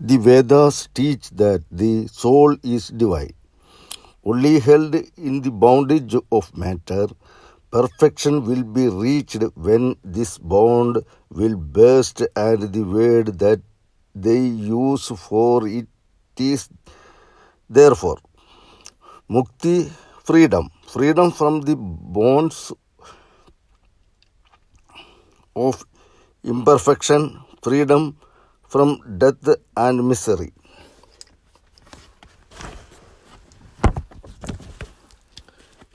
The Vedas teach that the soul is divine, only held in the bondage of matter. Perfection will be reached when this bond will burst, and the word that they use for it is therefore mukti, freedom. Freedom from the bonds of imperfection, freedom from death and misery.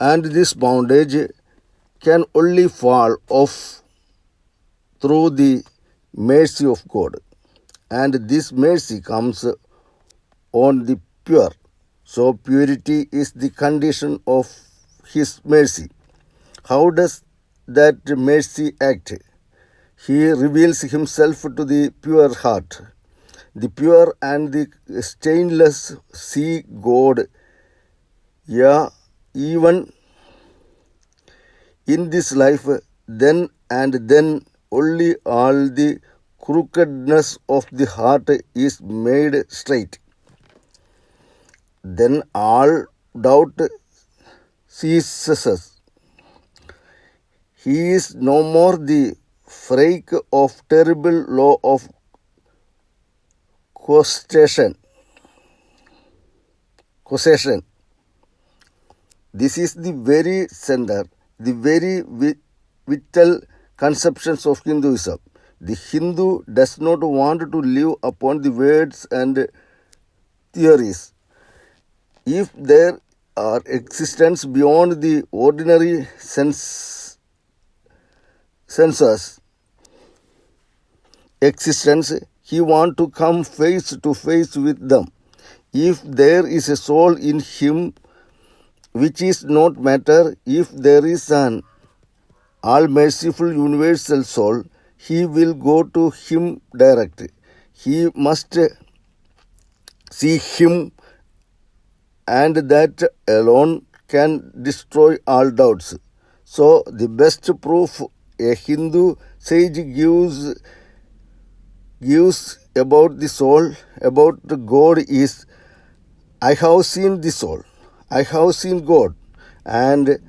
And this bondage can only fall off through the mercy of God. And this mercy comes on the pure. So purity is the condition of His mercy. How does that mercy act? He reveals Himself to the pure heart. The pure and the stainless see God, yeah, even in this life, then and then only all the crookedness of the heart is made straight. Then all doubt ceases. He is no more the freak of terrible law of causation. This is the very center, the very vital conceptions of Hinduism. The Hindu does not want to live upon the words and theories. If there are existence beyond the ordinary senses existence, he wants to come face to face with them. If there is a soul in him which is not matter, if there is an all-merciful universal soul, he will go to him direct. He must see him, and that alone can destroy all doubts. So the best proof a Hindu sage gives about the soul, about the God is, I have seen the soul, I have seen God, and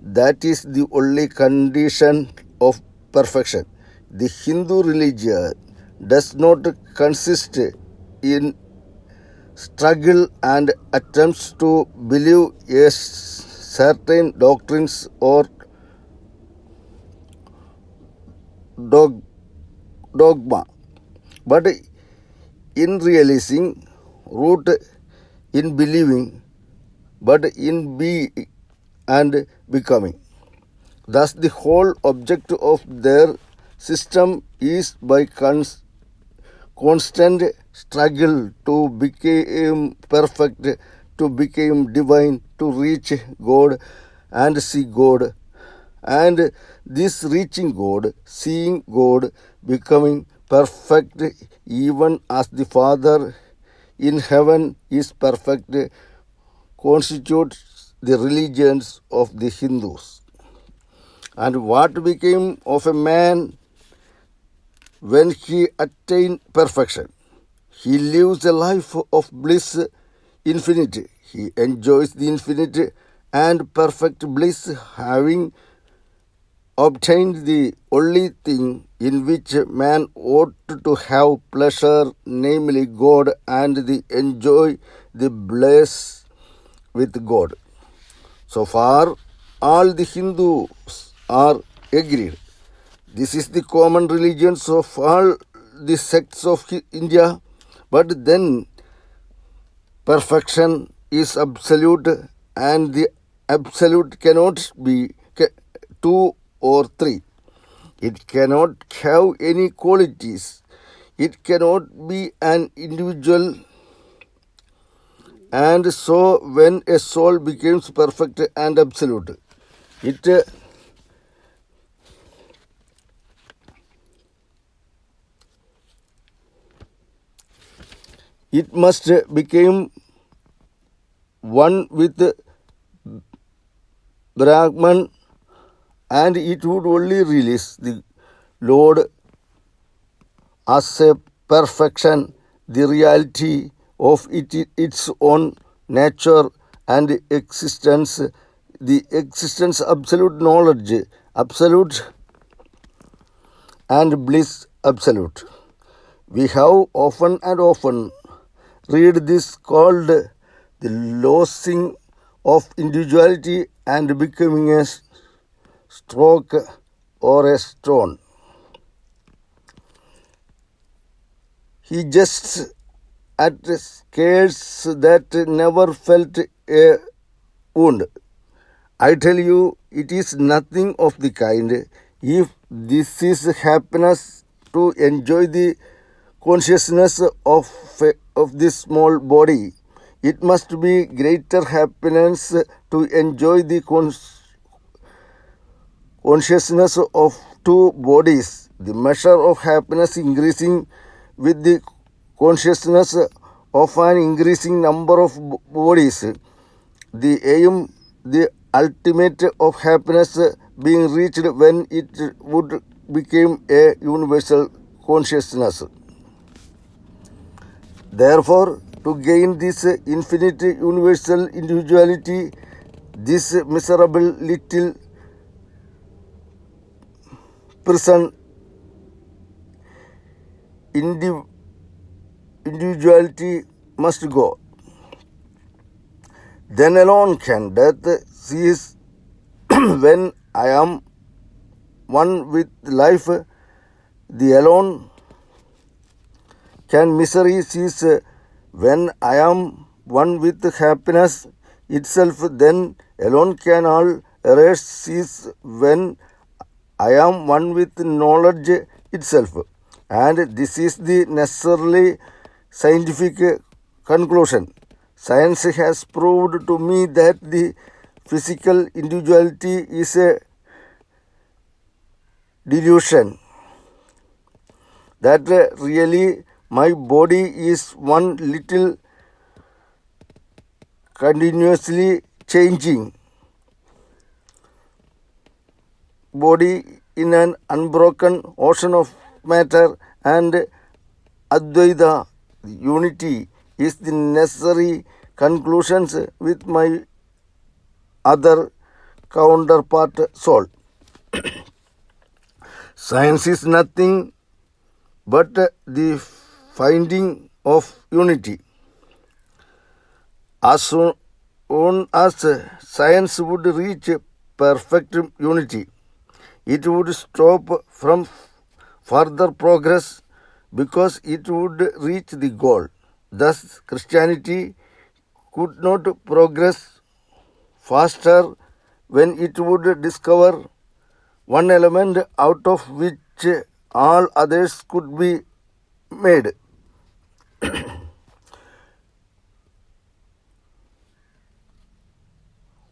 that is the only condition of perfection. The Hindu religion does not consist in struggle and attempts to believe certain doctrines or dogma, but in realizing, root in believing, but in being and becoming. Thus the whole object of their system is by constant struggle to become perfect, to become divine, to reach God and see God. And this reaching God, seeing God, becoming perfect, even as the Father in heaven is perfect, constitutes the religions of the Hindus. And what became of a man when he attained perfection? He lives a life of bliss infinite. He enjoys the infinite and perfect bliss, having obtained the only thing in which man ought to have pleasure, namely God, and the enjoy the bliss with God. So far, all the Hindus are agreed. This is the common religions of all the sects of India. But then perfection is absolute, and the absolute cannot be two or three. It cannot have any qualities. It cannot be an individual. And so when a soul becomes perfect and absolute, it must become one with Brahman, and it would only release the Lord as a perfection, the reality of its own nature and existence, the existence, absolute knowledge, absolute, and bliss, absolute. We have often and often read this called the losing of individuality and becoming a stroke or a stone. He just at scares that never felt a wound. I tell you, it is nothing of the kind. If this is happiness to enjoy the consciousness of this small body, it must be greater happiness to enjoy the consciousness of two bodies. The measure of happiness increasing with the consciousness of an increasing number of bodies. The aim, the ultimate of happiness being reached when it would become a universal consciousness. Therefore, to gain this infinite universal individuality, this miserable little person individuality must go. Then alone can death cease. When I am one with life, the alone can misery cease. When I am one with happiness itself, then alone can all errors cease. When I am one with knowledge itself. And this is the necessarily scientific conclusion. Science has proved to me that the physical individuality is a delusion. That really my body is one little continuously changing body in an unbroken ocean of matter, and Advaita, unity, is the necessary conclusions with my other counterpart soul. Science is nothing but the finding of unity. As soon as science would reach perfect unity, it would stop from further progress because it would reach the goal. Thus, Christianity could not progress faster when it would discover one element out of which all others could be made.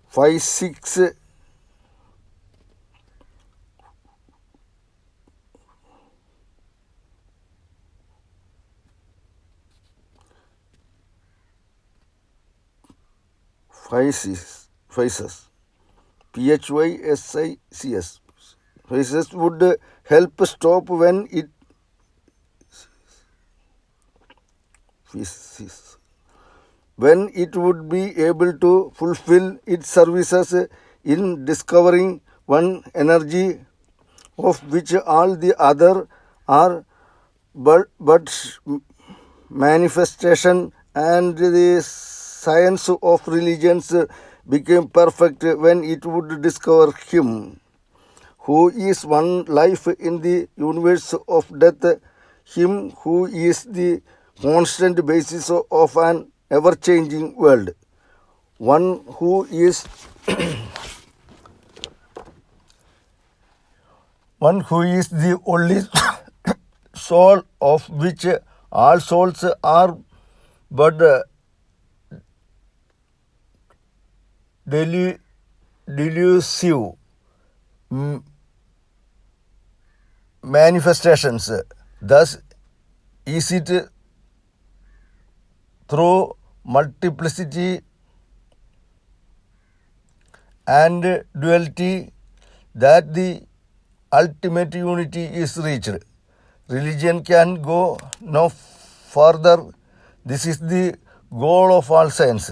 5, 6 phases, PHYSICS. Phases would help stop when it would be able to fulfill its services in discovering one energy of which all the other are but manifestation, and the science of religions became perfect when it would discover Him who is one life in the universe of death, Him who is the constant basis of an ever-changing world, one who is the only soul of which all souls are but delusive manifestations. Thus is it through multiplicity and duality that the ultimate unity is reached. Religion can go no further, this is the goal of all science.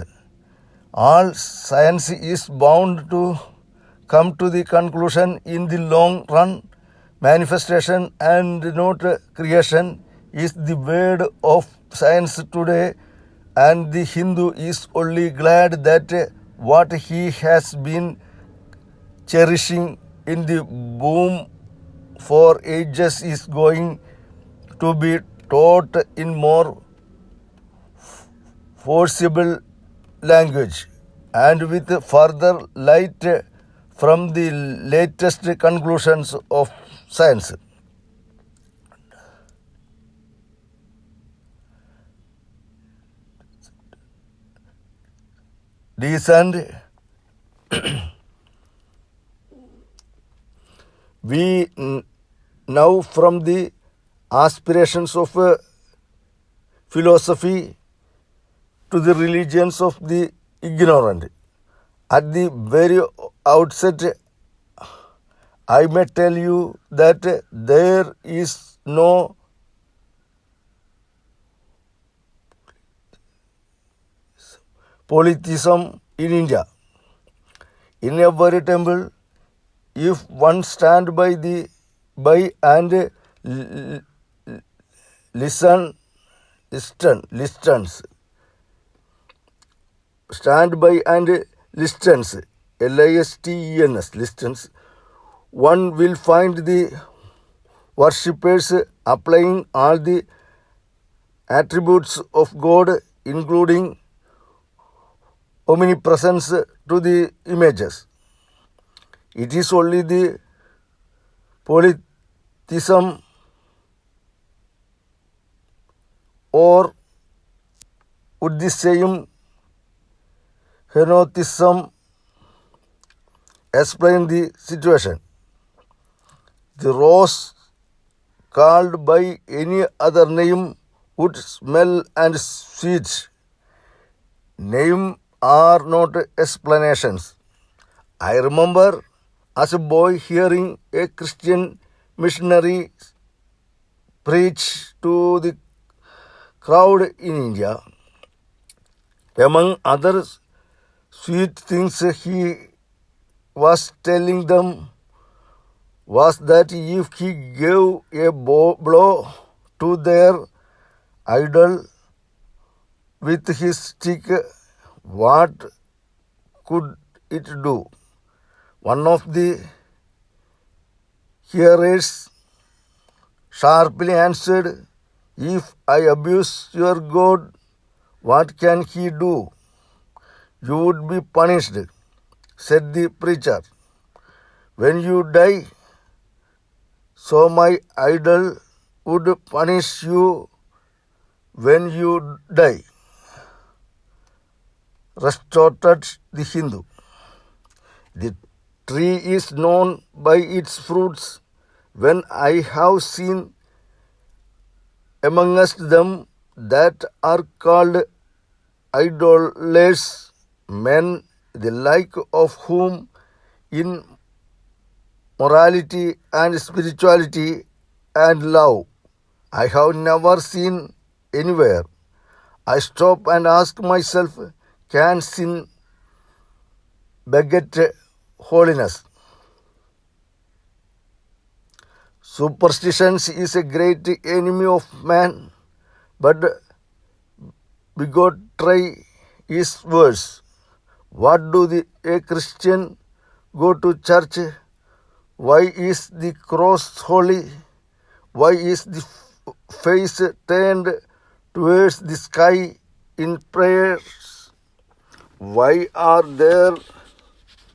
All science is bound to come to the conclusion in the long run. Manifestation and not creation is the word of science today, and the Hindu is only glad that what he has been cherishing in the boom for ages is going to be taught in more forcible language and with further light from the latest conclusions of science. Descend, we now from the aspirations of philosophy to the religions of the ignorant. At the very outset, I may tell you that there is no polytheism in India. In every temple, if one stand by and listens, stand by and listens, listens, listens, one will find the worshippers applying all the attributes of God, including omnipresence, to the images. It is only the polytheism or would the same henotheism explain the situation. The rose called by any other name would smell and sweet. Name are not explanations. I remember as a boy hearing a Christian missionary preach to the crowd in India. Among other sweet things he was telling them was that if he gave a blow to their idol with his stick, what could it do? One of the hearers sharply answered, "If I abuse your God, what can he do? You would be punished," said the preacher. "When you die, so my idol would punish you when you die," retorted the Hindu. "The tree is known by its fruits. When I have seen amongst them that are called idolaters, men the like of whom in morality and spirituality and love I have never seen anywhere, I stop and ask myself, can sin beget holiness?" Superstition is a great enemy of man, but bigotry is worse. What do a Christian go to church? Why is the cross holy? Why is the face turned towards the sky in prayers? Why are there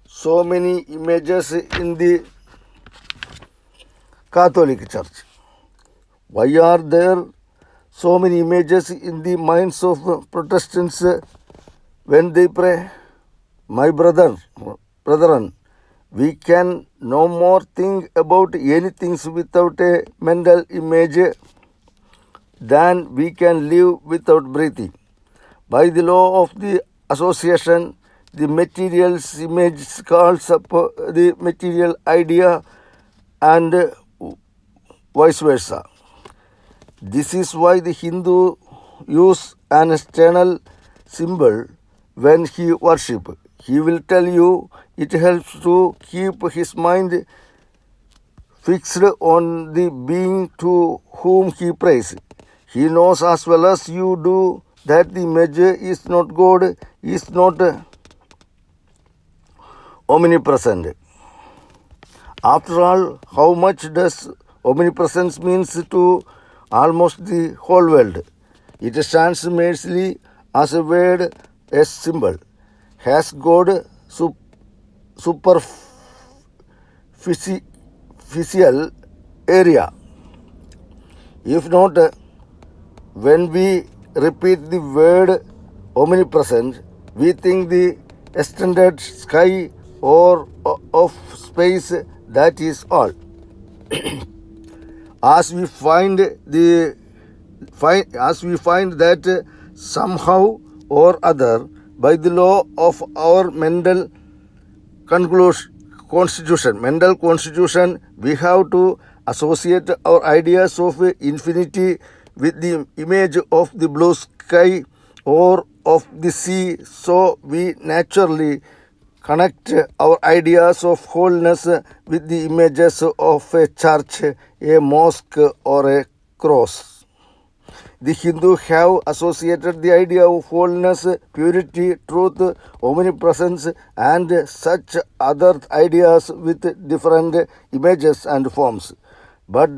so many images in the Catholic Church? Why are there so many images in the minds of Protestants when they pray? My brethren, we can no more think about anything without a mental image than we can live without breathing. By the law of the association, the material's image calls up the material idea and vice versa. This is why the Hindu use an external symbol when he worships. He will tell you it helps to keep his mind fixed on the being to whom he prays. He knows as well as you do that the image is not God, is not omnipresent. After all, how much does omnipresence means to almost the whole world? It stands merely as a word, a symbol. Has God superficial area? If not, when we repeat the word omnipresent, we think the extended sky or of space, that is all. As we find that somehow or other, by the law of our mental constitution, we have to associate our ideas of infinity with the image of the blue sky or of the sea, so we naturally connect our ideas of wholeness with the images of a church, a mosque, or a cross. The Hindu have associated the idea of wholeness, purity, truth, omnipresence, and such other ideas with different images and forms. But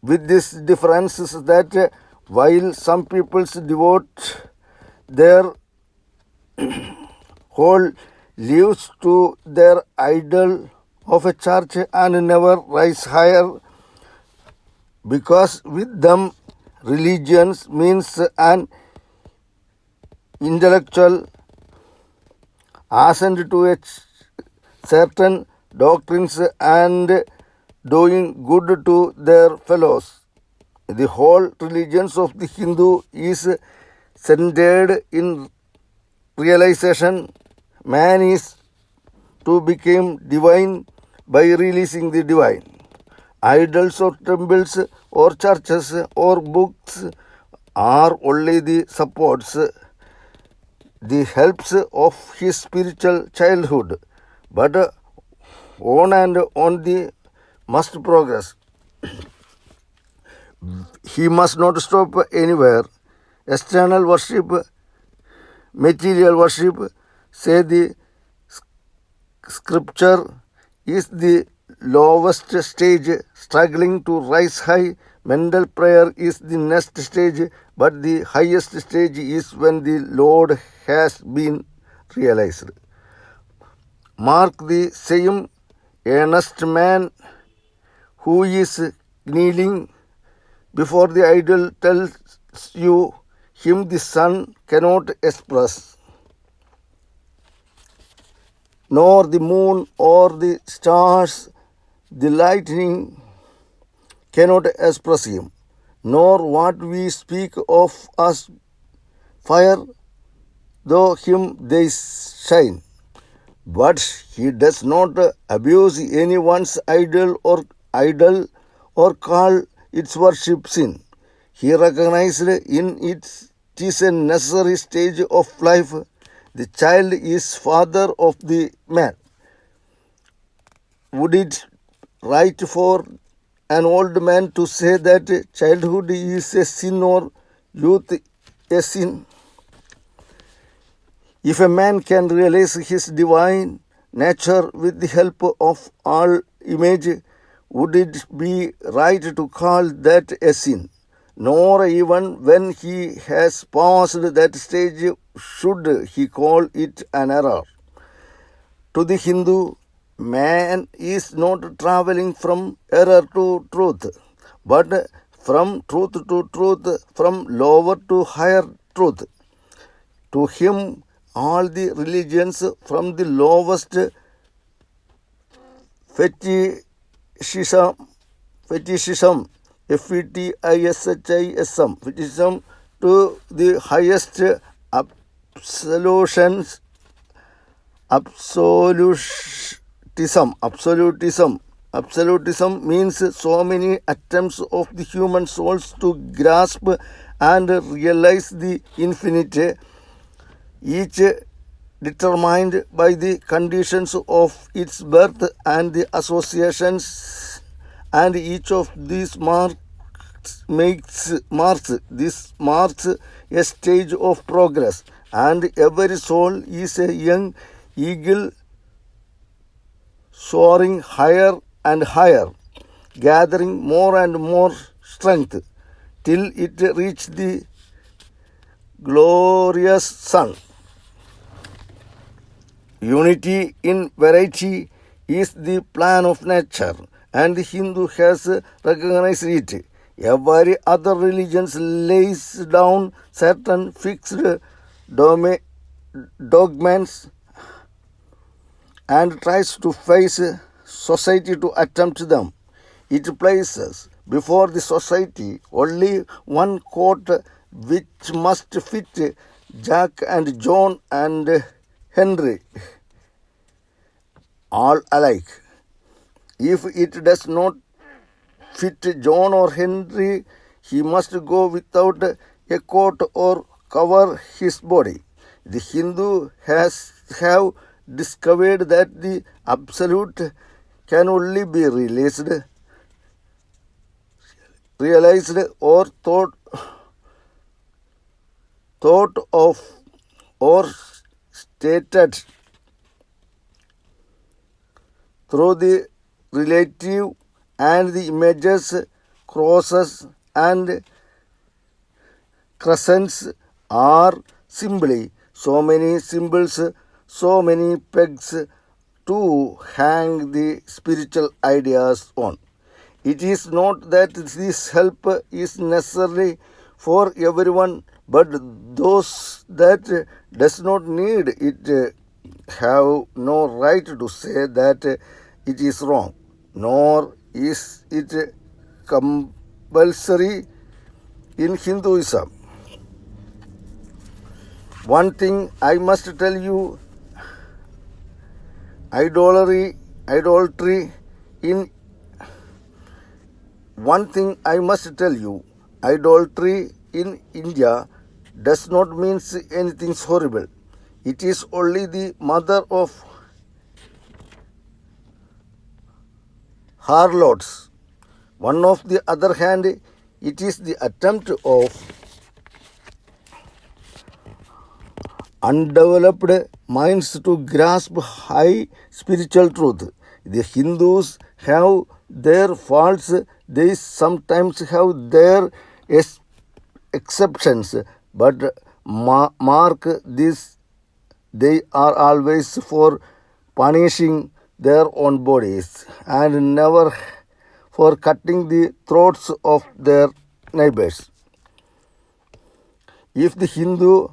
with this difference is that while some peoples devote their whole lives to their idol of a church and never rise higher, because with them religion means an intellectual assent to a certain doctrines and doing good to their fellows. The whole religions of the Hindu is centered in realization. Man is to become divine by releasing the divine. Idols or temples or churches or books are only the supports, the helps of his spiritual childhood, but on and on the must progress. He must not stop anywhere. External worship, material worship, say the scripture, is the lowest stage, struggling to rise high. Mental prayer is the next stage, but the highest stage is when the Lord has been realized. Mark the same earnest man who is kneeling before the idol tells you him the sun cannot express, nor the moon or the stars, the lightning cannot express him, nor what we speak of as fire, though him they shine. But he does not abuse anyone's idol or call its worship sin. He recognized in it is a necessary stage of life. The child is father of the man. Would it right for an old man to say that childhood is a sin or youth a sin? If a man can realize his divine nature with the help of all image, would it be right to call that a sin? Nor even when he has passed that stage should he call it an error. To the Hindu, man is not traveling from error to truth, but from truth to truth, from lower to higher truth. To him, all the religions from the lowest fetishism, fetishism to the highest absolutism means so many attempts of the human souls to grasp and realize the infinite, each determined by the conditions of its birth and the associations, and each of these marks a stage of progress, and every soul is a young eagle soaring higher and higher, gathering more and more strength till it reach the glorious sun. Unity in variety is the plan of nature, and the Hindu has recognized it. Every other religion lays down certain fixed dogmas and tries to face society to attempt them. It places before the society only one coat which must fit Jack and John and Henry, all alike. If it does not fit John or Henry, he must go without a coat or cover his body. The Hindu have discovered that the absolute can only be realized or thought of or stated through the relative and the images, crosses and crescents are simply so many symbols, so many pegs to hang the spiritual ideas on. It is not that this help is necessary for everyone, but those that does not need it have no right to say that it is wrong, nor is it compulsory in Hinduism. One thing I must tell you, idolatry in India does not mean anything horrible. It is only the mother of harlots. On the other hand, it is the attempt of undeveloped minds to grasp high spiritual truth. The Hindus have their faults, they sometimes have their exceptions, but mark this, they are always for punishing their own bodies and never for cutting the throats of their neighbors. If the Hindu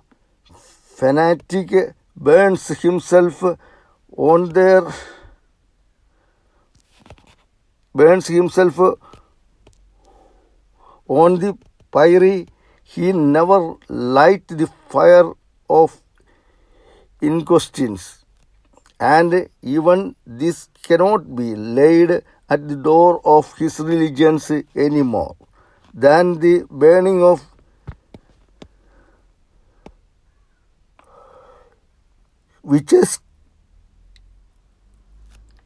fanatic burns himself on the pyre, he never light the fire of inquisitions, and even this cannot be laid at the door of his religions any more than the burning of witches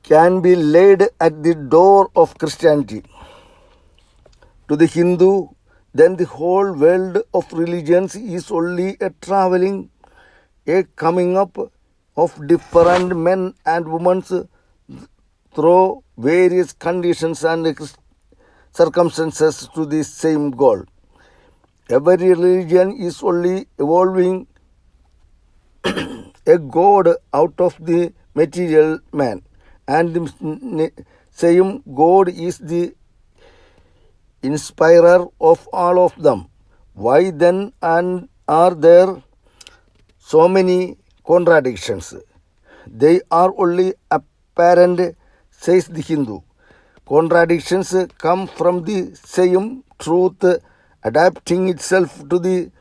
can be laid at the door of Christianity. To the Hindu, then the whole world of religions is only a traveling, a coming up of different men and women through various conditions and circumstances to the same goal. Every religion is only evolving a god out of the material man, and the same God is the inspirer of all of them. Why then are there so many contradictions? They are only apparent, says the Hindu. Contradictions come from the same truth adapting itself to the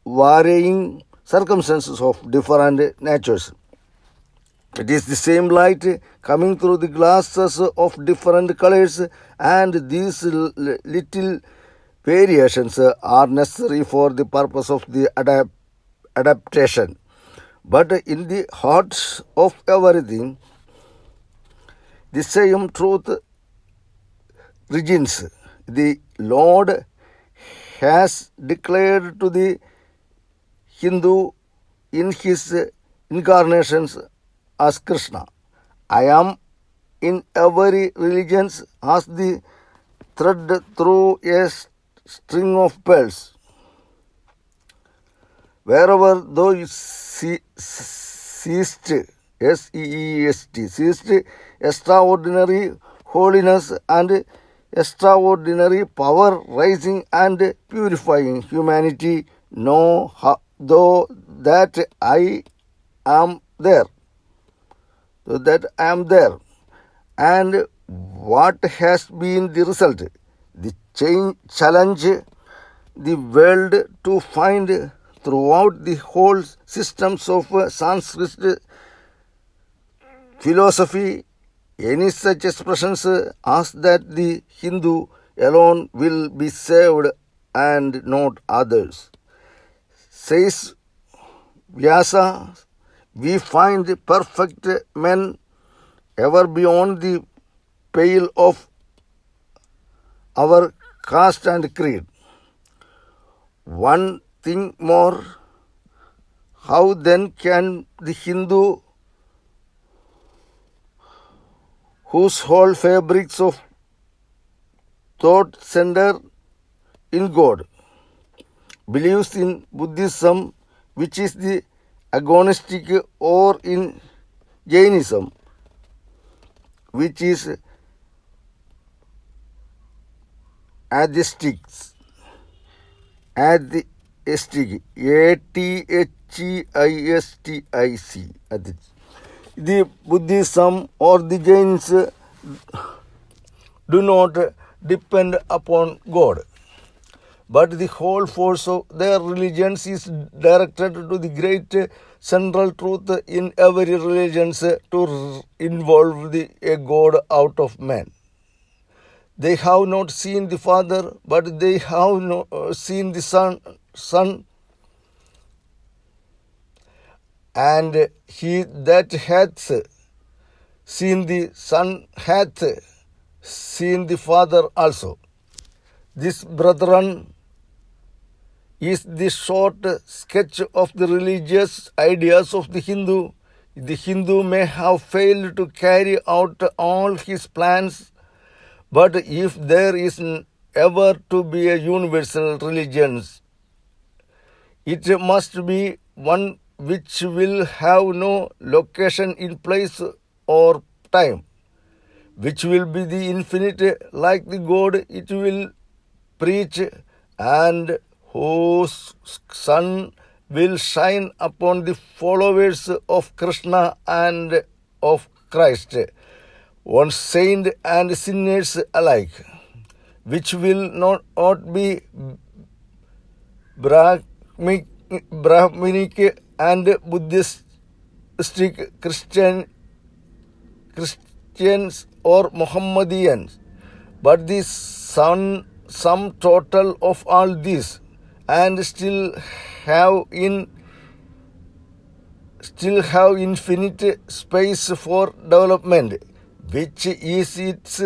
varying circumstances of different natures. It is the same light coming through the glasses of different colors, and these little variations are necessary for the purpose of the adaptation. But in the heart of everything, the same truth reigns. The Lord has declared to the Hindu in his incarnations as Krishna. I am in every religion as the thread through a string of pearls. Wherever thou seest, S-E-E-S-T, seest extraordinary holiness and extraordinary power rising and purifying humanity, know though that I am there. And what has been the result? The challenge the world to find throughout the whole systems of Sanskrit philosophy any such expressions as that the Hindu alone will be saved and not others. Says Vyasa, we find perfect men ever beyond the pale of our caste and creed. One thing more, how then can the Hindu, whose whole fabrics of thought center in God, believes in Buddhism, which is the agnostic, or in Jainism, which is atheistic, A-T-H-E-I-S-T-I-C. The Buddhism or the Jains do not depend upon God, but the whole force of their religions is directed to the great central truth in every religion to involve a God out of man. They have not seen the Father, but they have seen the Son, and he that hath seen the Son hath seen the Father also. This, brethren, is the short sketch of the religious ideas of the Hindu. The Hindu may have failed to carry out all his plans, but if there is ever to be a universal religion, it must be one which will have no location in place or time, which will be the infinite like the God it will preach, and whose sun will shine upon the followers of Krishna and of Christ, on saint and sinners alike, which will not be Brahminic and Buddhistic, Christians or Mohammedans, but the sum total of all these, and still have infinite space for development, which is its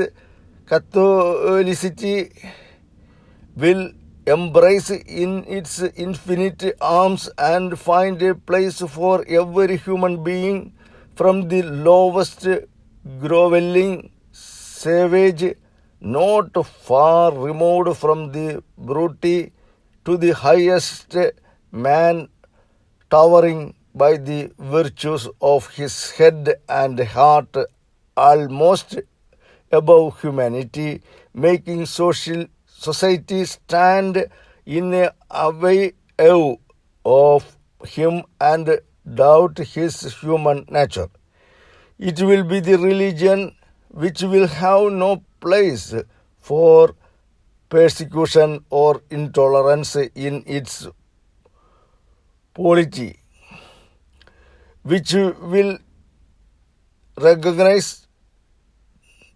Catholicity will embrace in its infinite arms and find a place for every human being, from the lowest groveling savage, not far removed from the brute, to the highest man, towering by the virtues of his head and heart almost above humanity, making society stand in a way of him and doubt his human nature. It will be the religion which will have no place for persecution or intolerance in its polity, which will recognize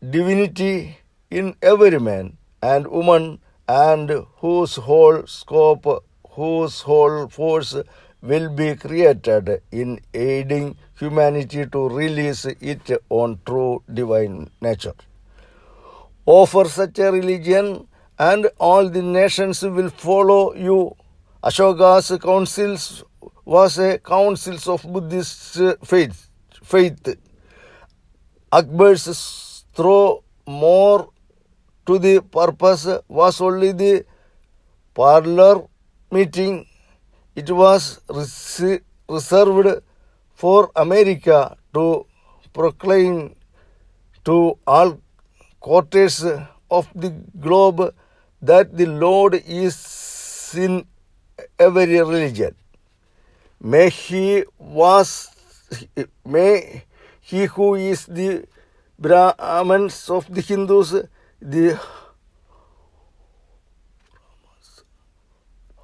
divinity in every man and woman and whose whole scope, whose whole force will be created in aiding humanity to release its own true divine nature. Offer such a religion, and all the nations will follow you. Ashoka's councils was a council of Buddhist faith. Akbar's throw more to the purpose was only the parlor meeting. It was reserved for America to proclaim to all quarters of the globe that the Lord is in every religion. May he who is the Brahmins of the Hindus, the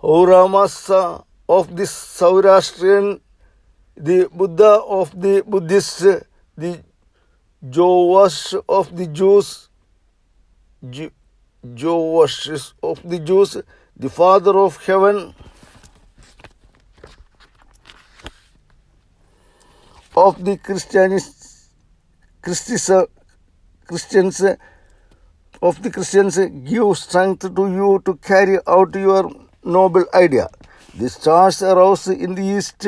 Hauramasa of the Saurashtrian, the Buddha of the Buddhists, the Joash of the Jews, the Father of Heaven, of the Christians give strength to you to carry out your noble idea. The stars arose in the east.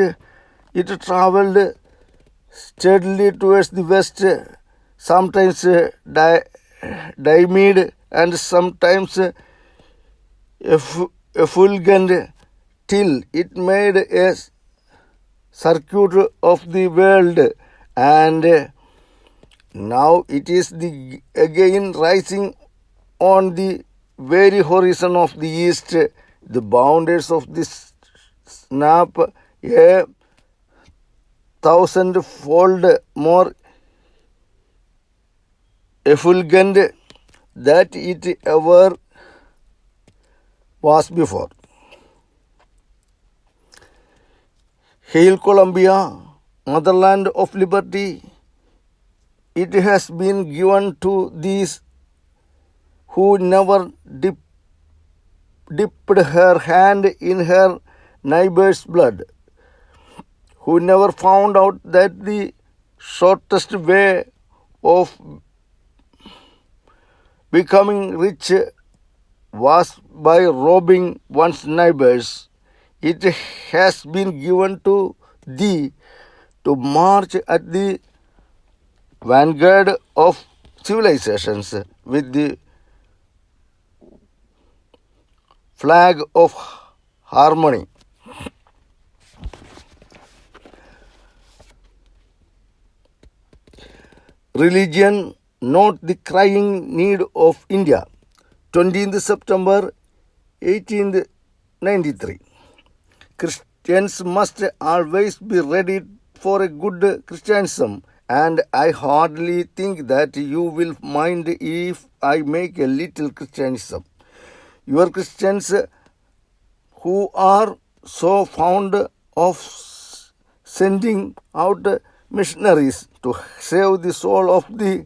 It traveled steadily towards the west, sometimes diamid and sometimes effulgent, till it made a circuit of the world, and now it is again rising on the very horizon of the east. The boundaries of this snap a thousandfold more effulgent that it ever was before. Hail Columbia, motherland of liberty. It has been given to these who never dipped her hand in her neighbor's blood, who never found out that the shortest way of becoming rich was by robbing one's neighbors. It has been given to thee to march at the vanguard of civilizations with the flag of harmony. Religion, not the crying need of India. 20th September 1893. Christians must always be ready for a good Christianism, and I hardly think that you will mind if I make a little Christianism. Your Christians who are so fond of sending out missionaries to save the soul of the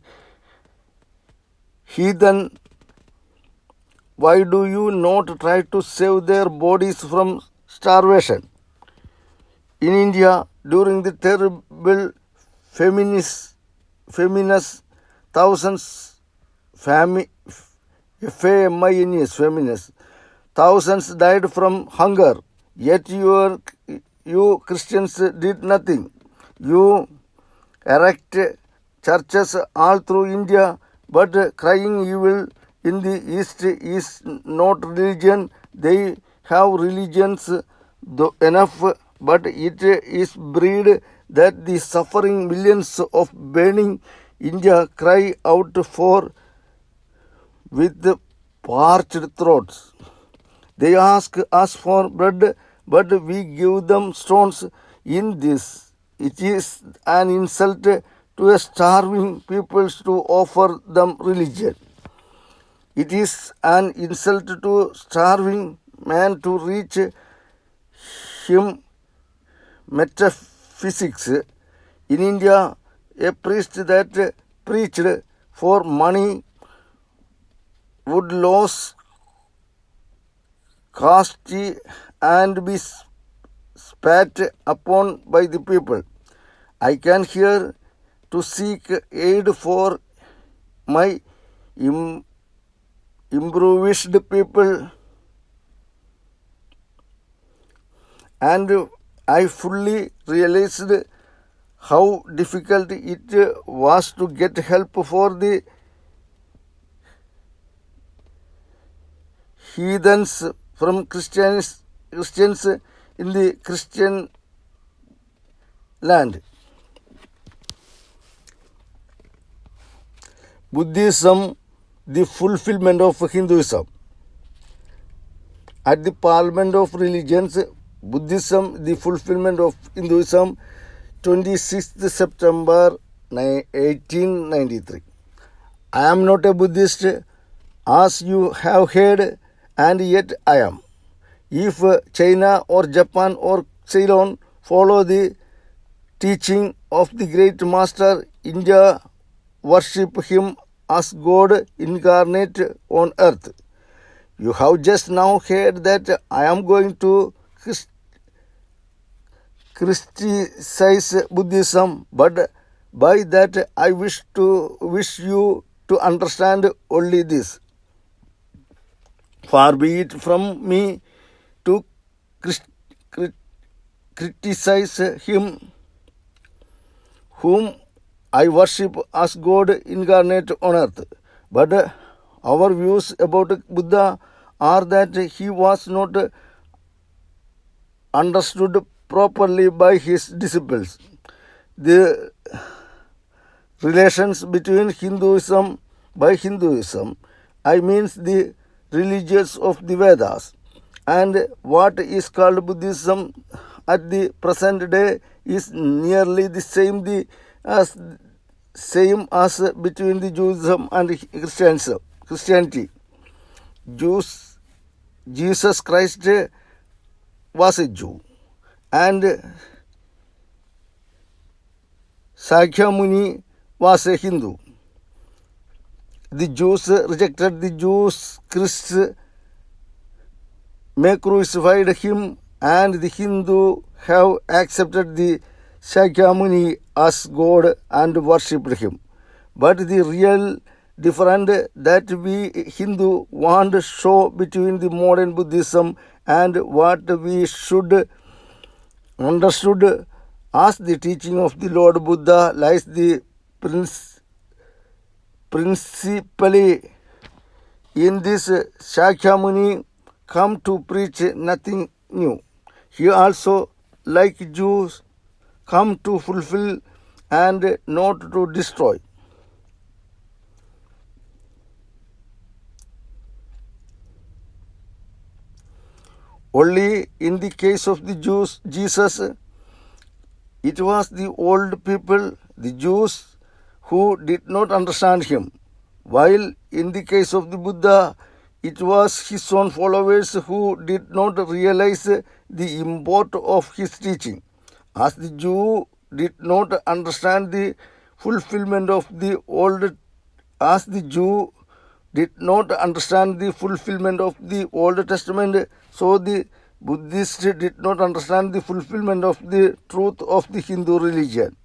heathen, why do you not try to save their bodies from starvation? In India, during the terrible famines, thousands, thousands died from hunger, yet you Christians did nothing. You erect churches all through India, but crying evil in the East is not religion. They have religions enough, but it is breed that the suffering millions of burning India cry out for with parched throats. They ask us for bread, but we give them stones. In this, it is an insult to a starving people to offer them religion. It is an insult to starving man to reach him metaphysics. In India, a priest that preached for money would lose cast and be spat upon by the people. I can here to seek aid for my impoverished people, and I fully realized how difficult it was to get help for the heathens from Christians in the Christian land. Buddhism, the fulfillment of Hinduism. At the Parliament of Religions, Buddhism, the fulfillment of Hinduism, 26th September 1893. I am not a Buddhist, as you have heard, and yet I am. If China or Japan or Ceylon follow the teaching of the great master, India worship him as God incarnate on earth. You have just now heard that I am going to criticize Buddhism, but by that I wish you to understand only this. Far be it from me to criticize him whom I worship as God incarnate on earth. But our views about Buddha are that he was not understood properly by his disciples. The relations between Hinduism, by Hinduism, I mean the religions of the Vedas, and what is called Buddhism at the present day is nearly the same as between the Judaism and Christianity. Jesus Christ was a Jew, and Sakyamuni was a Hindu. The Jews rejected the Jews. Christ may crucified him, and the Hindu have accepted the Sakyamuni as God and worshipped him. But the real difference that we Hindu want to show between the modern Buddhism and what we should understood as the teaching of the Lord Buddha lies the principally in this. Sakyamuni come to preach nothing new. He also, like Jews, come to fulfill and not to destroy. Only in the case of the Jews, Jesus, it was the old people, the Jews, who did not understand him, while in the case of the Buddha, it was his own followers who did not realize the import of his teaching. As the Jew did not understand the fulfillment of the Old Testament, so the Buddhists did not understand the fulfillment of the truth of the Hindu religion.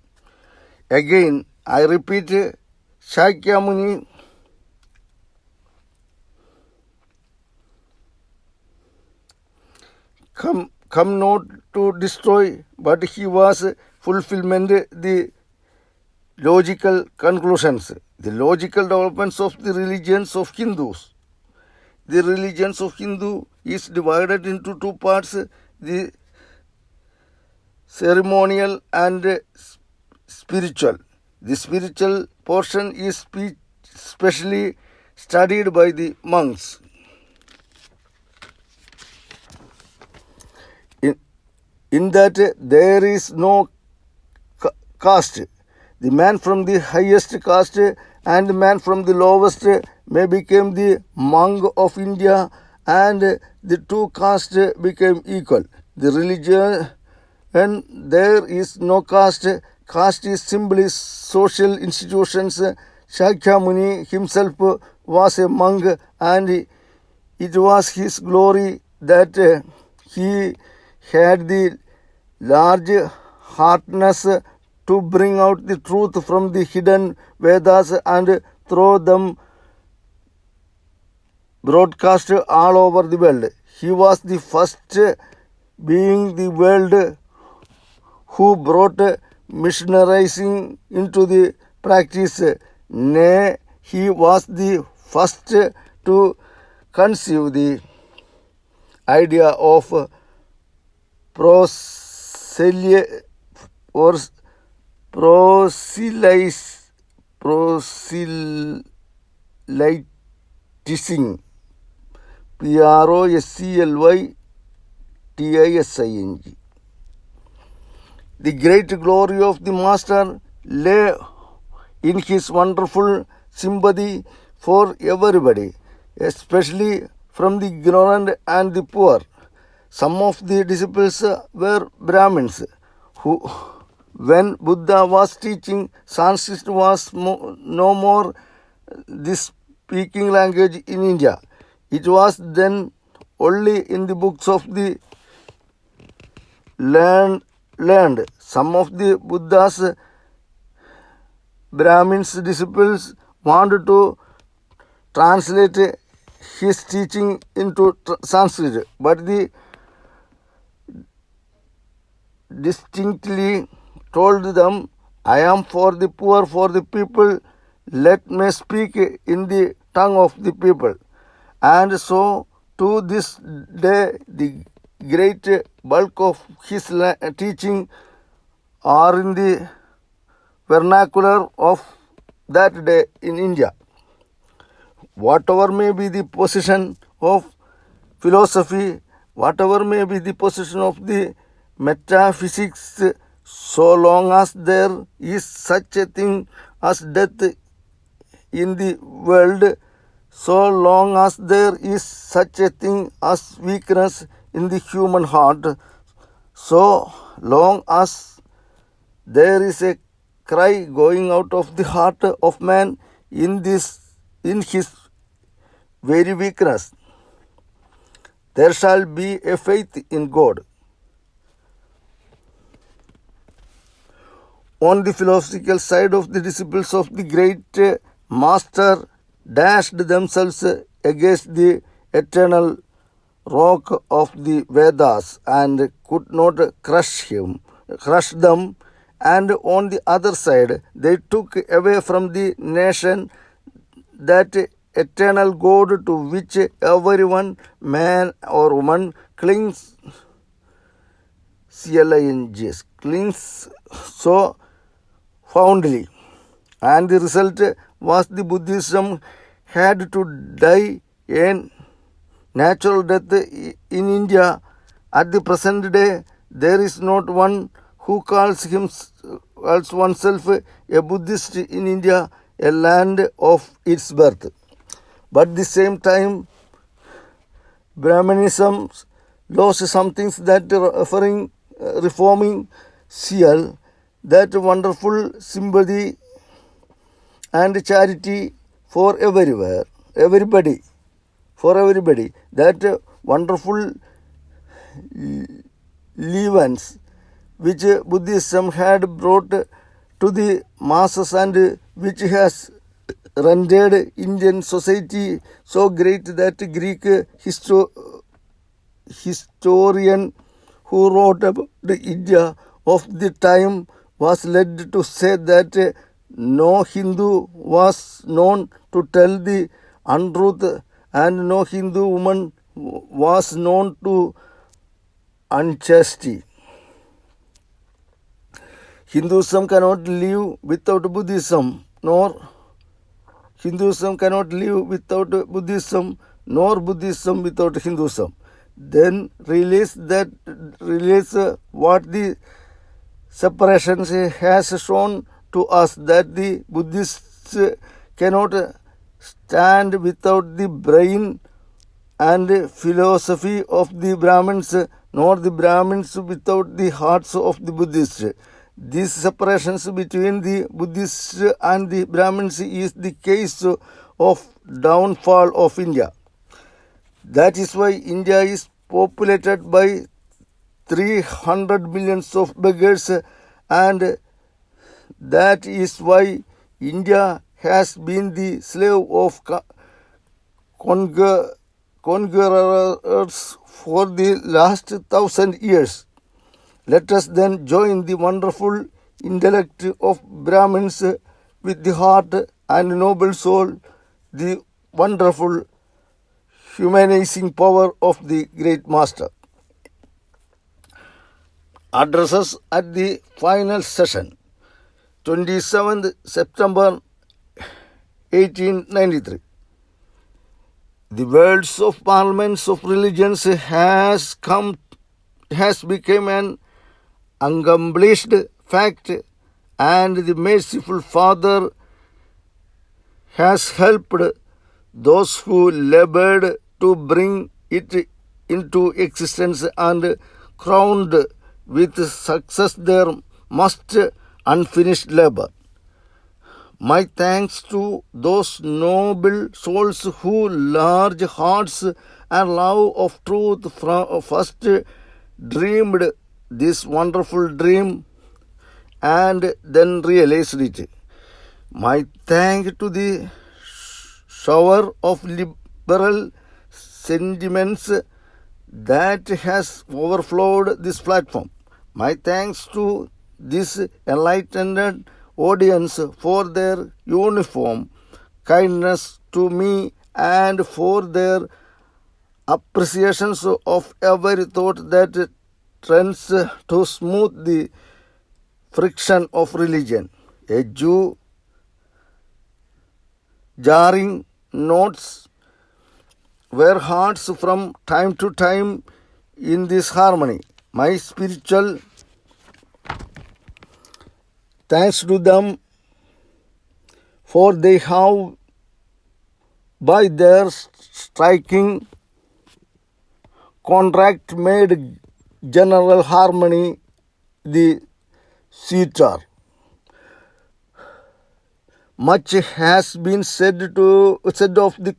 Again, I repeat, Sakyamuni come not to destroy, but he was fulfillment the logical conclusions, the logical developments of the religions of Hindus. The religions of Hindu is divided into two parts, the ceremonial and spiritual. The spiritual portion is specially studied by the monks. In that there is no caste. The man from the highest caste and the man from the lowest may become the monk of India, and the two castes became equal. The religion, and there is no caste. Caste is simply social institutions. Shakyamuni himself was a monk, and it was his glory that he had the large heartness to bring out the truth from the hidden Vedas and throw them broadcast all over the world. He was the first being the world who brought missionarizing into the practice. Nay, he was the first to conceive the idea of proselyte or proselytizing, proselytizing. The great glory of the Master lay in his wonderful sympathy for everybody, especially from the ignorant and the poor. Some of the disciples were Brahmins, who, when Buddha was teaching, Sanskrit was no more the speaking language in India. It was then only in the books of the learned. Some of the Buddha's Brahmins disciples wanted to translate his teaching into Sanskrit, but the distinctly told them, I am for the poor, for the people, let me speak in the tongue of the people. And so to this day the great bulk of his teaching are in the vernacular of that day in India. Whatever may be the position of philosophy, whatever may be the position of the metaphysics, so long as there is such a thing as death in the world, so long as there is such a thing as weakness in the human heart, so long as there is a cry going out of the heart of man in his very weakness, there shall be a faith in God. On the philosophical side of the disciples of the great Master dashed themselves against the eternal rock of the Vedas and could not crush them, and on the other side they took away from the nation that eternal God to which everyone, man or woman, clings so fondly. And the result was the Buddhism had to die a natural death in India. At the present day, there is not one who calls oneself a Buddhist in India, a land of its birth. But at the same time, Brahmanism lost some things that reforming zeal, that wonderful sympathy and charity for everybody, that wonderful leavens which Buddhism had brought to the masses and which has rendered Indian society so great that Greek historian who wrote about India of the time was led to say that no Hindu was known to tell the untruth and no Hindu woman was known to unchastity. Hinduism cannot live without Buddhism, nor Hinduism cannot live without Buddhism, nor Buddhism without Hinduism. Then realize what the separation has shown to us, that the Buddhists cannot stand without the brain and philosophy of the Brahmins, nor the Brahmins without the hearts of the Buddhists. These separations between the Buddhists and the Brahmins is the case of downfall of India. That is why India is populated by 300 millions of beggars, and that is why India has been the slave of conquerors for the last 1,000 years. Let us then join the wonderful intellect of Brahmins with the heart and noble soul, the wonderful humanizing power of the great master. Addresses at the final session, 27th September 1893. The world's of parliaments of religions has become an accomplished fact, and the merciful Father has helped those who labored to bring it into existence and crowned with success their most unfinished labor. My thanks to those noble souls who large hearts and love of truth first dreamed this wonderful dream and then realized it. My thanks to the shower of liberal sentiments that has overflowed this platform. My thanks to this enlightened audience for their uniform kindness to me and for their appreciations of every thought that tends to smooth the friction of religion. A Jew jarring notes were hearts from time to time in this harmony. My spiritual thanks to them, for they have by their striking contract made general harmony the sweeter. Much has been said to the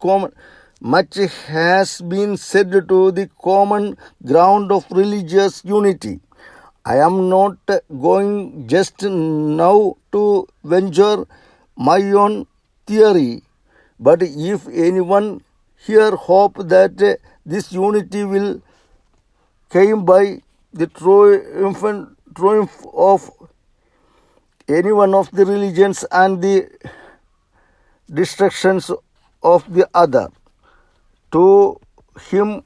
common ground of religious unity. I am not going just now to venture my own theory, but if anyone here hope that this unity will come by the triumph of any one of the religions and the destructions of the other, to him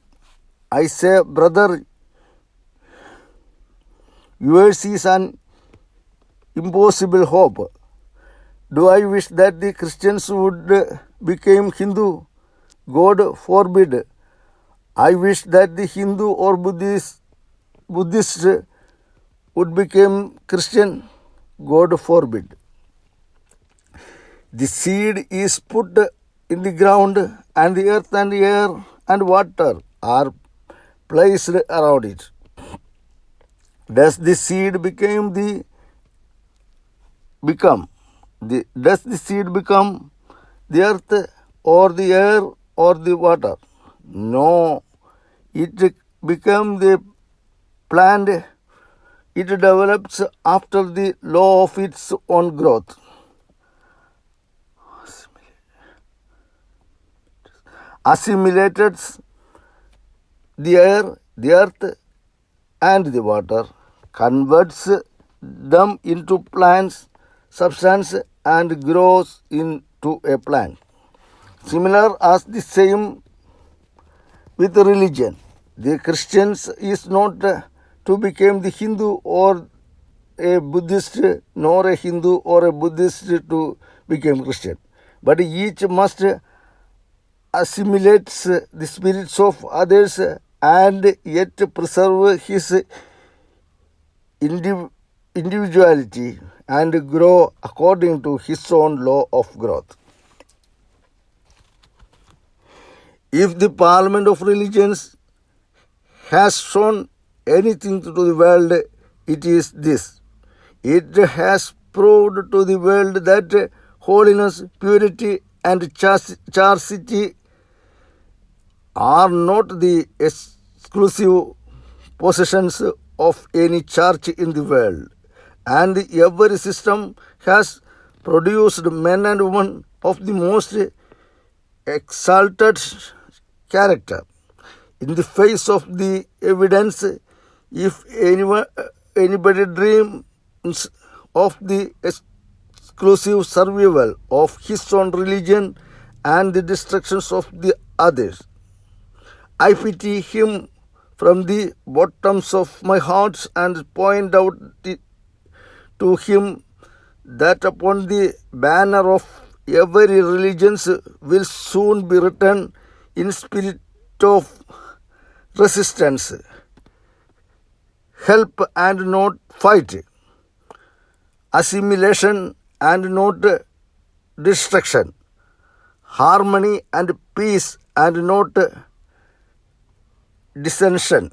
I say, brother, yours is an impossible hope. Do I wish that the Christians would become Hindu? God forbid. I wish that the Hindu or Buddhist would become Christian. God forbid. The seed is put in the ground, and the earth and air and water are placed around it. Does the seed become the earth or the air or the water? No, it becomes the plant. It develops after the law of its own growth. Assimilated the air, the earth, and the water, converts them into plants, substance, and grows into a plant. Similar as the same with religion. The Christians is not to become the Hindu or a Buddhist, nor a Hindu or a Buddhist to become Christian. But each must assimilate the spirits of others and yet preserve his individuality and grow according to his own law of growth. If the Parliament of Religions has shown anything to the world, it is this. It has proved to the world that holiness, purity, and chastity are not the exclusive possessions of any church in the world, and every system has produced men and women of the most exalted character. In the face of the evidence, if anybody dreams of the exclusive survival of his own religion and the destructions of the others, I pity him from the bottoms of my heart and point out to him that upon the banner of every religion will soon be written in spirit of resistance, help and not fight, assimilation and not destruction, harmony and peace and not dissension.